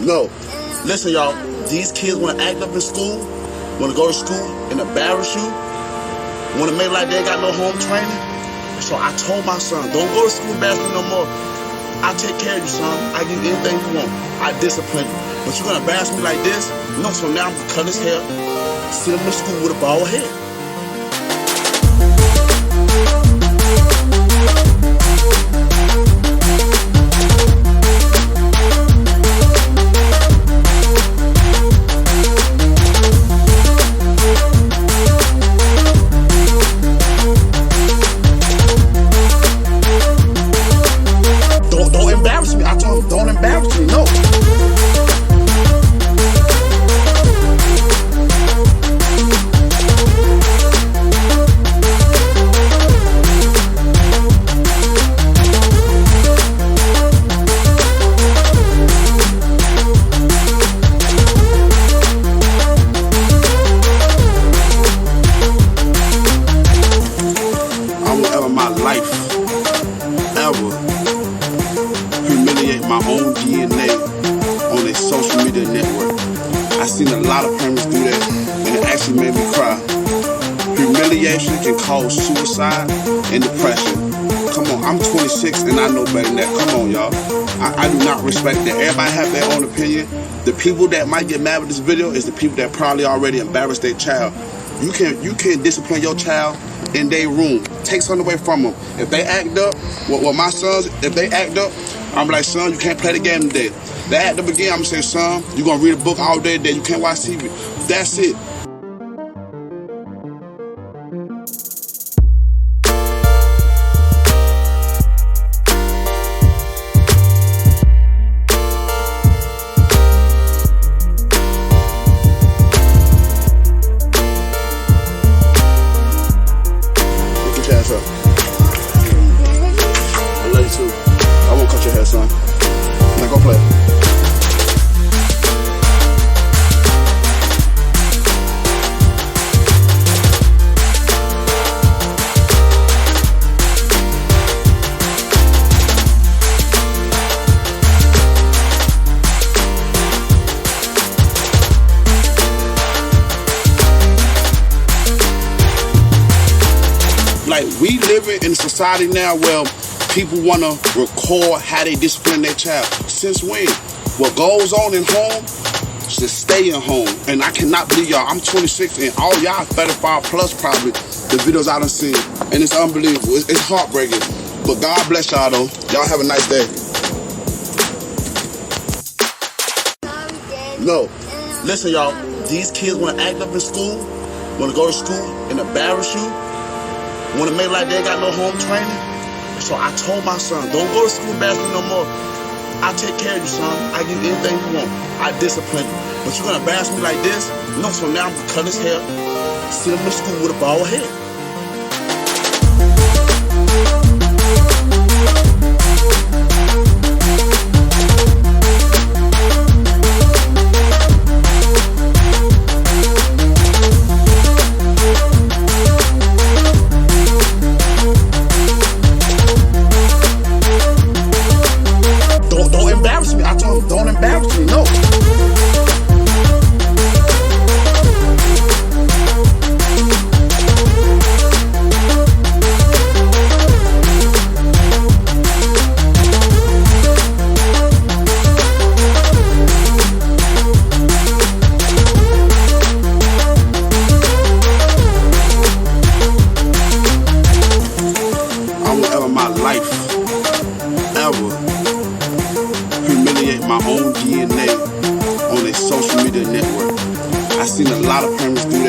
No. Listen, y'all. These kids want to act up in school, want to go to school and embarrass you, want to make like they ain't got no home training. So I told my son, don't go to school and embarrass me no more. I take care of you, son. I give you anything you want. I discipline you. But you're going to embarrass me like this? No, so now I'm going to cut his hair, send him to school with a bald head. Don't embarrass me. I told him, don't embarrass me. No. I won't ever in my life ever humiliate my own DNA on a social media network. I seen a lot of parents do that, and it actually made me cry. Humiliation can cause suicide and depression. Come on, I'm 26 and I know better than that. Come on, y'all. I do not respect that. Everybody have their own opinion. The people that might get mad with this video is the people that probably already embarrassed their child. You can discipline your child in their room. Take something away from them. If they act up, well, my sons, if they act up, I'm like, son, you can't play the game today. They act up again, I'm gonna say, son, you're gonna read a book all day today. You can't watch TV. That's it. Look your ass up. I love you too. I won't cut your hair, son. Now go play. Like, we living in a society now where people want to record how they discipline their child. Since when? What goes on in home should stay in home. And I cannot believe y'all, I'm 26 and all y'all 35 plus probably, the videos I done seen. And it's unbelievable. It's heartbreaking. But God bless y'all though. Y'all have a nice day. No. Listen, y'all. These kids want to act up in school, want to go to school and embarrass you, want to make like they ain't got no home training. So I told my son, don't go to school and embarrass me no more. I take care of you, son. I give you anything you want. I discipline you. But you're going to embarrass me like this? No, so now I'm going to cut his hair, send him to school with a bald head. Don't embarrass me. I told him, don't embarrass me. No. I won't ever in my life ever humiliate my own DNA on a social media network. I seen a lot of parents do that.